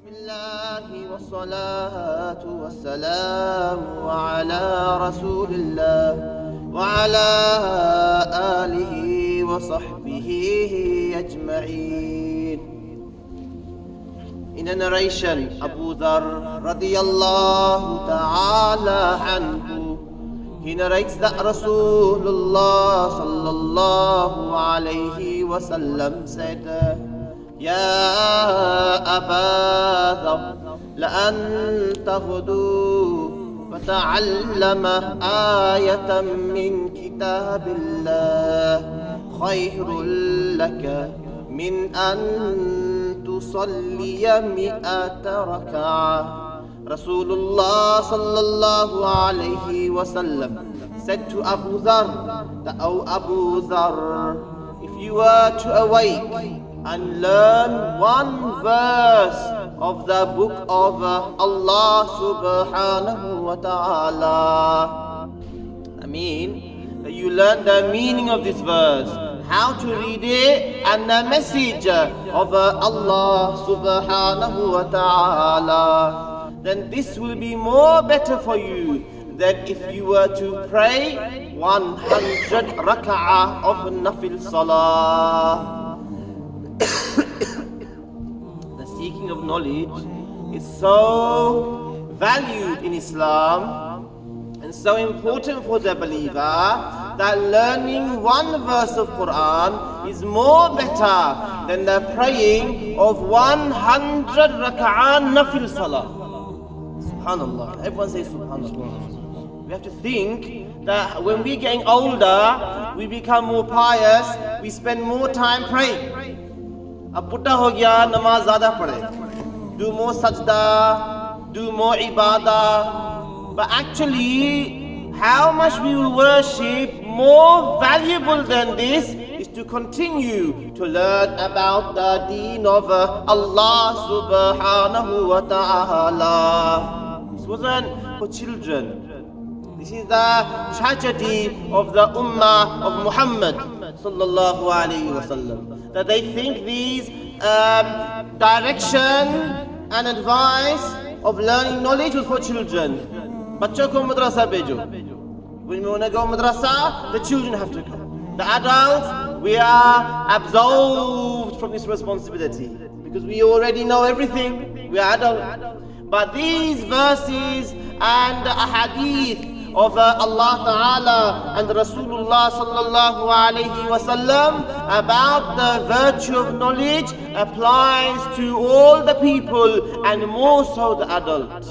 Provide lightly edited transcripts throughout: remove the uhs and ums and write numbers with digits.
الله والصلاة والسلام على رسول الله وعلى آله وصحبه أجمعين. In a narration, Abu Zharr radiyallahu ta'ala anhu, he narrates that Rasulullah sallallahu alayhi wa sallam said, يا أبا ذر لأن تغدو فتعلم آية من كتاب الله خير لك من أن تصلي 100 ركعة. Rasulullah sallallahu alayhi wa sallam said to Abu Zharr that, O Abu Zharr, if you were to awake and learn one verse of the book of Allah subhanahu wa ta'ala, I mean that you learn the meaning of this verse, how to read it, and the message of Allah subhanahu wa ta'ala, then this will be more better for you than if you were to pray 100 rak'ah of nafil salah. The seeking of knowledge is so valued in Islam and so important for the believer that learning one verse of Qur'an is more better than the praying of 100 rak'ah nafil salah. Subhanallah. Everyone say Subhanallah. We have to think that when we're getting older, we become more pious, we spend more time praying. Ab butta ho gaya, namaz zyada padhe, do more sajda, do more ibadah. But actually, how much we will worship, more valuable than this is to continue to learn about the deen of Allah subhanahu wa ta'ala. This wasn't for children. This is the tragedy of the ummah of Muhammad sallallahu alayhi wa sallam, that they think these direction and advice of learning knowledge was for children. Bachcho ko madrasa bhejo. When we want to go madrasa, the children have to go. The adults, we are absolved from this responsibility because we already know everything. We are adults. But these verses and the hadith of Allah Ta'ala and Rasulullah sallallahu alayhi wa sallam about the virtue of knowledge applies to all the people and more so the adults.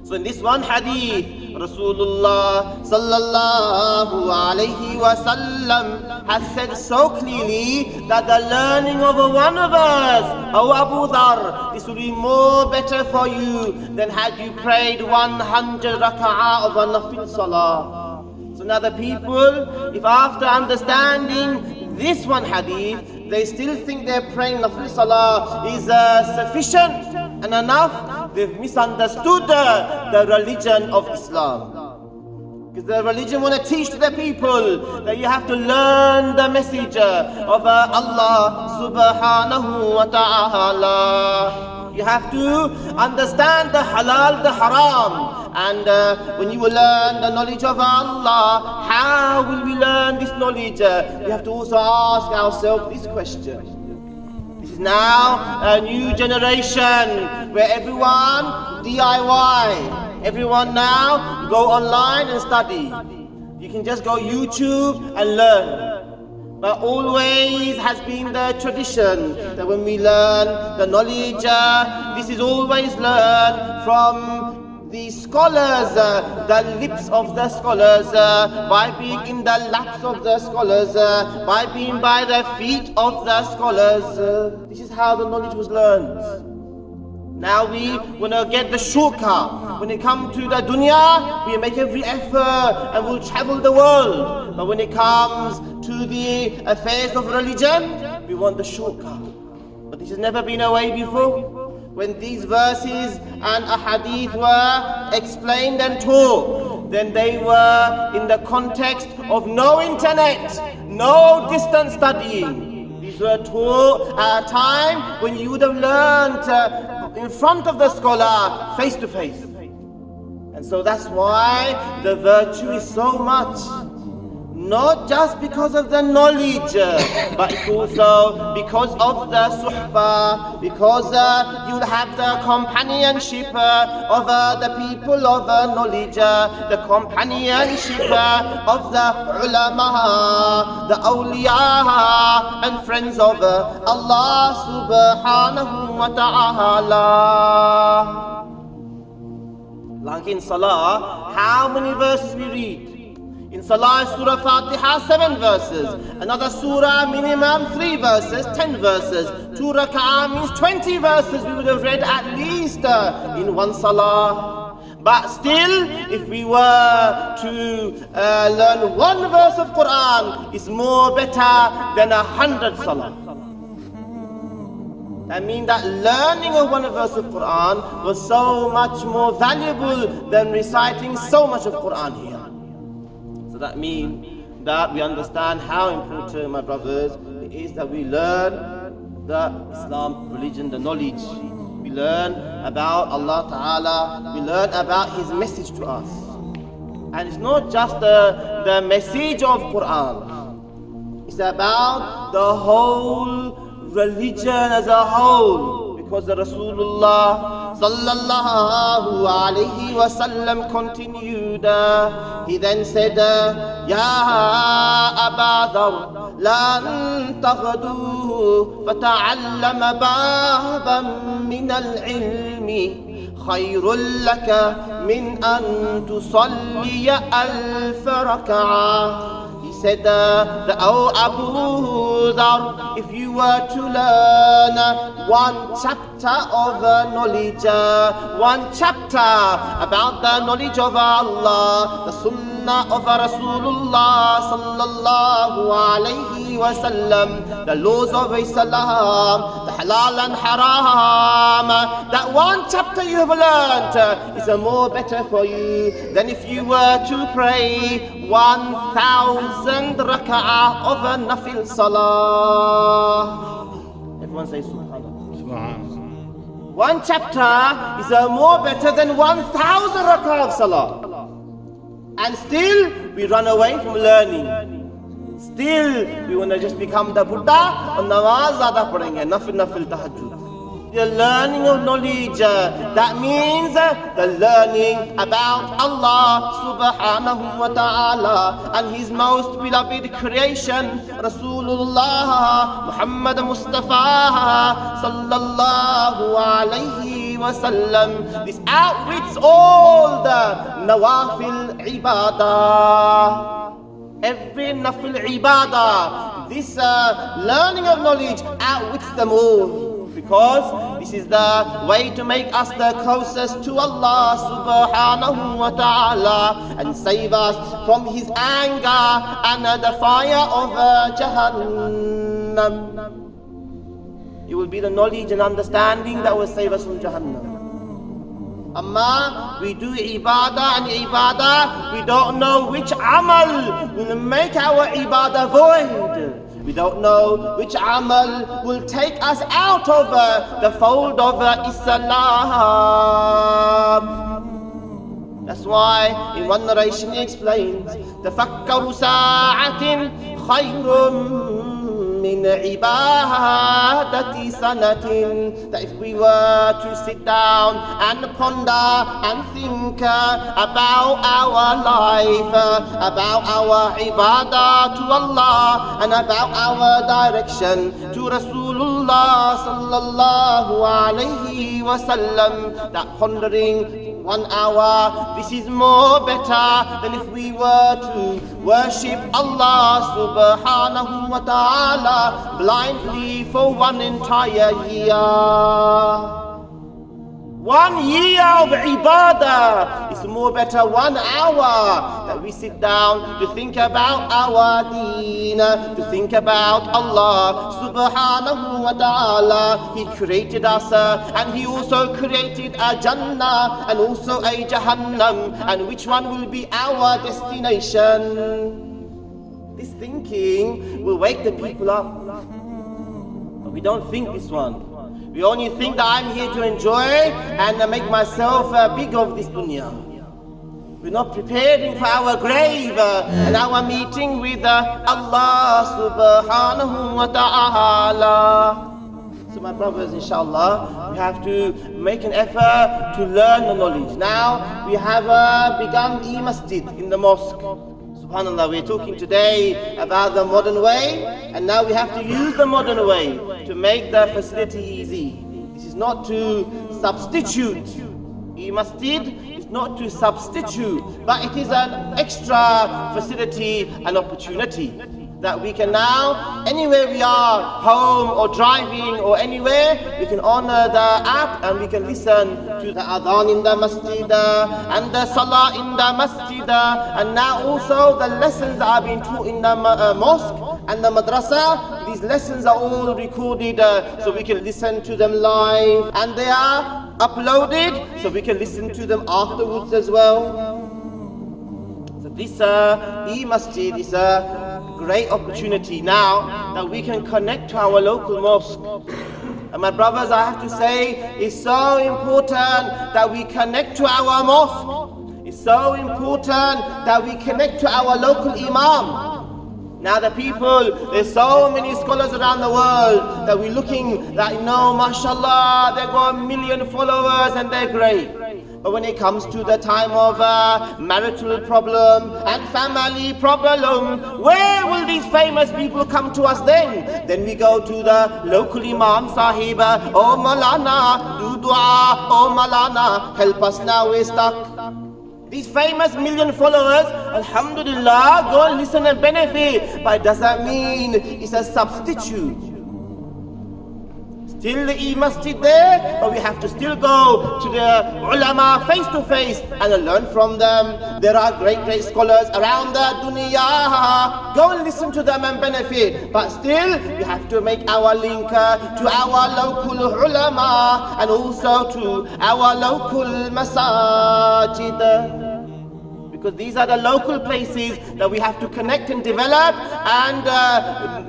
So in this one hadith, Rasulullah sallallahu alayhi wa sallam has said so clearly that the learning of one verse, O Abu Dharr, this will be more better for you than had you prayed 100 rak'ah of a nafil salah. So now the people, if after understanding this one hadith, they still think their praying nafil salah is sufficient and enough, they've misunderstood the religion of Islam. Because the religion want to teach to the people that you have to learn the message of Allah subhanahu wa ta'ala. You have to understand the halal, the haram. And when you will learn the knowledge of Allah, how will we learn this knowledge? We have to also ask ourselves this question. This is now a new generation where everyone DIY. Everyone now go online and study. You can just go YouTube and learn. But always has been the tradition that when we learn the knowledge, this is always learned from the scholars, the lips of the scholars, by being in the laps of the scholars, by being by the feet of the scholars. This is how the knowledge was learned. Now we want to get the shortcut. When it comes to the dunya, we make every effort and we'll travel the world. But when it comes to the affairs of religion, we want the shortcut. But this has never been a way before. When these verses and a hadith were explained and taught, then they were in the context of no internet, no distance studying. These These were taught at a time when you would have learned in front of the scholar, face to face. And so that's why the virtue is so much. Not just because of the knowledge, but it's also because of the suhbah, because you'll have the companionship of the people of knowledge, the companionship of the ulama, the awliya, and friends of Allah subhanahu wa ta'ala. Like in Salah, how many verses we read? In Salah, Surah Fatiha, 7 verses. Another Surah, minimum 3 verses, 10 verses. 2 Rak'ah means 20 verses we would have read at least in one Salah. But still, if we were to learn one verse of Qur'an, it's more better than 100 Salah. That means that learning of one verse of Qur'an was so much more valuable than reciting so much of Qur'an here. So that means that we understand how important, my brothers, it is that we learn the Islam religion, the knowledge. We learn about Allah Ta'ala, we learn about His message to us. And it's not just the message of Qur'an. It's about the whole religion as a whole. Because the Rasulullah sallallahu alayhi wa sallam continued. He then said, Ya Aba Dharr, lan taghdu fata'allam baban min al-ilmi khayrun laka min an tusalliya alf rak'ah. He said that, oh Abu Zharr, if you were to learn one chapter of knowledge, one chapter about the knowledge of Allah, the Sunnah of Rasulullah sallallahu alayhi wa sallam, the laws of Islam, the halal and haram, that one chapter you have learned is more better for you than if you were to pray 1,000 rak'ah of a nafil salah. Everyone say subhanallah. Subhanallah. One chapter is more better than 1,000 rak'ah of salah. And still we run away from learning. Still we want to just become the Buddha and namaz zyada padenge, nafil tahajjud. The learning of knowledge, that means the learning about Allah subhanahu wa ta'ala and His most beloved creation, Rasulullah Muhammad Mustafa sallallahu alayhi wa sallam. This outwits all the nawafil ibadah. Every nafil ibadah, this learning of knowledge outwits them all. Because this is the way to make us the closest to Allah subhanahu wa ta'ala and save us from His anger and the fire of Jahannam. It will be the knowledge and understanding that will save us from Jahannam. Amma we do ibadah and ibadah, we don't know which amal will make our ibadah void. We don't know which amal will take us out of the fold of Islam. That's why in one narration he explains, تَفَكَّرُ سَاعَةٍ خَيْرٌ min ibadati sanatin. That if we were to sit down and ponder and think about our life, about our ibadah to Allah and about our direction to Rasulullah sallallahu alayhi wa sallam, that pondering 1 hour, this is more better than if we were to worship Allah subhanahu wa ta'ala blindly for 1 entire year. 1 year of ibadah is more better 1 hour that we sit down to think about our deen, to think about Allah subhanahu wa ta'ala. He created us and He also created a Jannah and also a Jahannam, and which one will be our destination. This thinking will wake the people up. We don't think this one. We only think that I'm here to enjoy and make myself big of this dunya. We're not preparing for our grave and our meeting with Allah subhanahu wa ta'ala. So my brothers, inshallah, we have to make an effort to learn the knowledge. Now we have begun e-masjid in the mosque. SubhanAllah, we're talking today about the modern way, and now we have to use the modern way to make the facility easy. This is not to substitute. E-masjid is not to substitute, but it is an extra facility and opportunity that we can now, anywhere we are, home or driving or anywhere, we can honor the app and we can listen to the adhan in the masjid and the salah in the masjid, and now also the lessons that are being taught in the mosque and the madrasa. These lessons are all recorded so we can listen to them live, and they are uploaded so we can listen to them afterwards as well. So this e-masjid is a great opportunity now that we can connect to our local mosque. And my brothers, I have to say, it's so important that we connect to our mosque. It's so important that we connect to our local imam. Now the people, there's so many scholars around the world that we're looking that, you know, mashallah, they've got 1 million followers and they're great. But when it comes to the time of marital problem and family problem, where will these famous people come to us then? Then we go to the local Imam Sahib, oh Malana, do dua, oh Malana, help us now, we're stuck. These famous 1 million followers, alhamdulillah, go and listen and benefit, but it doesn't mean it's a substitute. Still the e-masjid there, but we have to still go to the ulama face to face and learn from them. There are great scholars around the dunya. Go and listen to them and benefit. But still, we have to make our link to our local ulama and also to our local masajid. Because these are the local places that we have to connect and develop and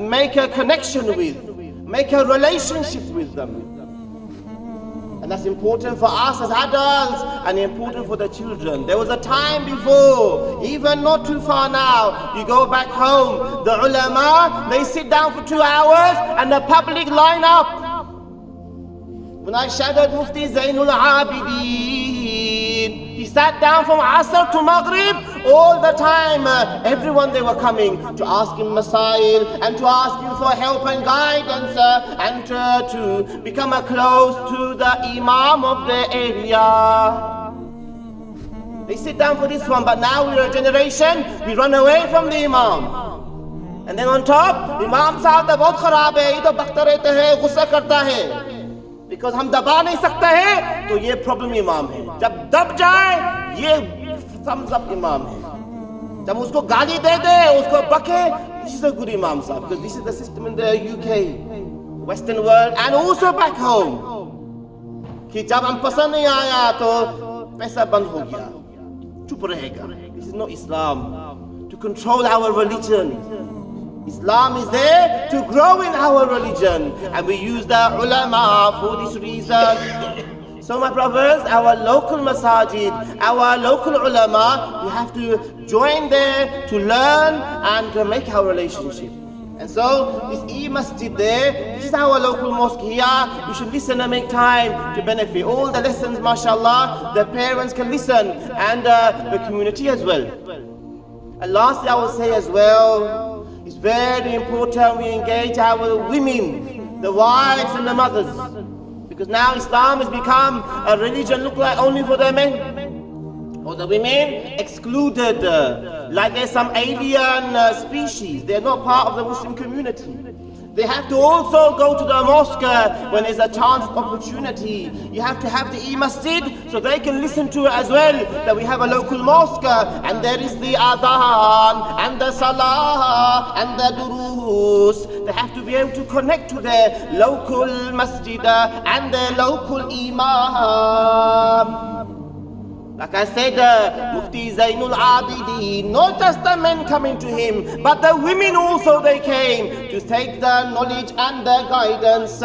make a connection with. Make a relationship with them. And that's important for us as adults and important for the children. There was a time before, even not too far now, you go back home, the ulama, they sit down for 2 hours and the public line up. When I shadowed Mufti Zainul Abidin, he sat down from Asr to Maghrib, all the time, everyone they were coming to ask him masail and to ask him for help and guidance and to become close to the Imam of the area. They sit down for this one, but now we're a generation, we run away from the Imam. And then on top, Imam Sahab da bahut kharab hai, ye to bakta rehta hai, gussa karta hai. Because हम दबा नहीं सकते हैं, तो ये problem इमाम है. जब दब जाए, ये thumbs up इमाम है. जब उसको गाली दे दे, उसको बके, this is a good imam sahab. Because this is the system in the UK, Western world, and also back home. कि जब हम पसंद नहीं आया, तो पैसा बंद हो गया. चुप रहेगा. This is not Islam. To control our religion. Islam is there to grow in our religion, and we use the ulama for this reason. So my brothers, our local masajid, our local ulama, we have to join there to learn and to make our relationship. And so this e-masjid there, this is our local mosque here. We should listen and make time to benefit. All the lessons, mashallah, the parents can listen, and the community as well. And lastly, I will say as well, it's very important we engage our women, the wives and the mothers. Because now Islam has become a religion look like only for the men. Or the women excluded, like they're some alien species. They're not part of the Muslim community. They have to also go to the mosque when there's a chance of opportunity. You have to have the e-masjid so they can listen to it as well. That we have a local mosque and there is the adhan and the salah and the durus. They have to be able to connect to their local masjid and their local imam. Like I said, Mufti Zainul Abidin, not just the men coming to him, but the women also they came to take the knowledge and the guidance.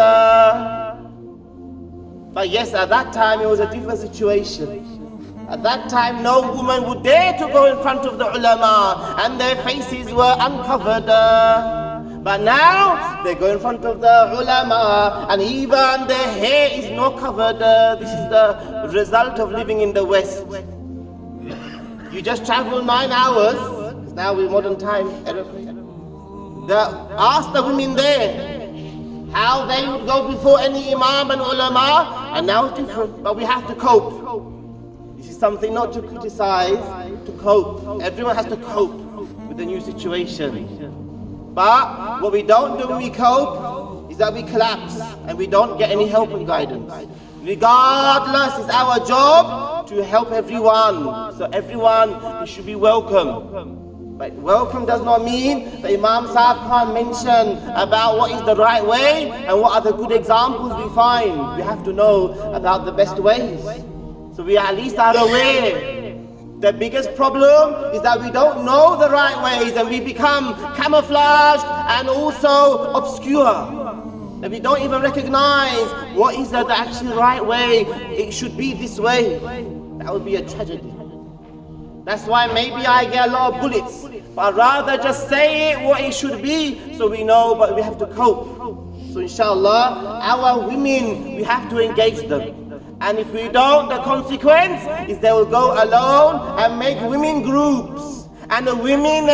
But yes, at that time it was a different situation. At that time no woman would dare to go in front of the ulama and their faces were uncovered. But now they go in front of the ulama and even their hair is not covered. This is the result of living in the West. You just travel 9 hours, now with modern time, ask the women there how they would go before any imam and ulama, and now it's different, but we have to cope. This is something not to criticize, to cope. Everyone has to cope with the new situation. But what we don't do when we cope is that we collapse and we don't get any help and guidance. Regardless, it's our job to help everyone. So everyone should be welcome. But welcome does not mean the Imam Sahib can't mention about what is the right way and what are the good examples we find. We have to know about the best ways. So we at least are aware. The biggest problem is that we don't know the right ways and we become camouflaged and also obscure. And we don't even recognize what is the actual right way. It should be this way. That would be a tragedy. That's why maybe I get a lot of bullets, but I'd rather just say it what it should be so we know, but we have to cope. So inshallah, our women, we have to engage them. And if we don't, the consequence is they will go alone and make women groups and the women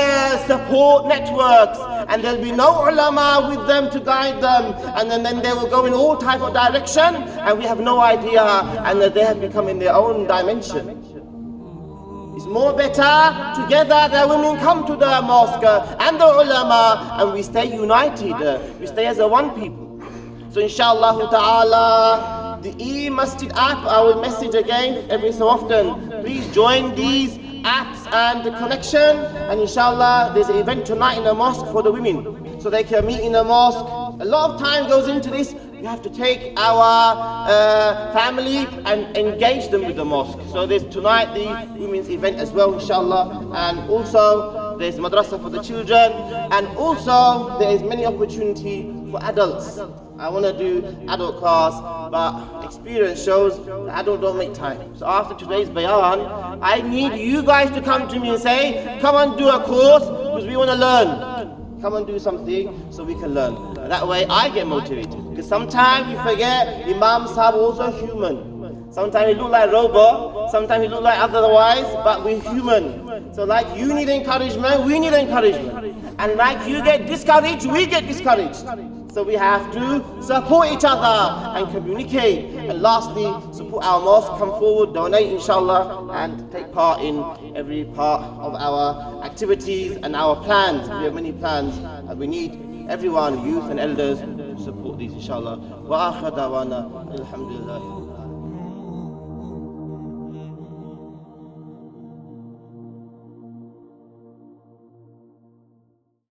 support networks, and there'll be no ulama with them to guide them, and then they will go in all type of direction and we have no idea, and they have become in their own dimension. It's more better together the women come to the mosque and the ulama and we stay united, we stay as a one people. So inshallah ta'ala, the e-masjid app, I will message again every so often. Please join these apps and the connection, and inshallah there's an event tonight in the mosque for the women, so they can meet in the mosque. A lot of time goes into this. We have to take our family and engage them with the mosque. So there's tonight the women's event as well, inshallah, and also there's madrasa for the children, and also there is many opportunity for adults. I want to do adult class, but experience shows that adults don't make time. So after today's bayan, I need you guys to come to me and say, come and do a course because we want to learn. Come and do something so we can learn. And that way I get motivated. Because sometimes you forget Imam Sahib also human. Sometimes he look like robot, sometimes he look like otherwise, but we're human. So like you need encouragement, we need encouragement. And like you get discouraged, we get discouraged. So we have to support each other and communicate. And lastly, support our mosque, come forward, donate inshallah, and take part in every part of our activities and our plans. We have many plans and we need everyone, youth and elders, to support these inshallah. Wa akhir dawana, alhamdulillah.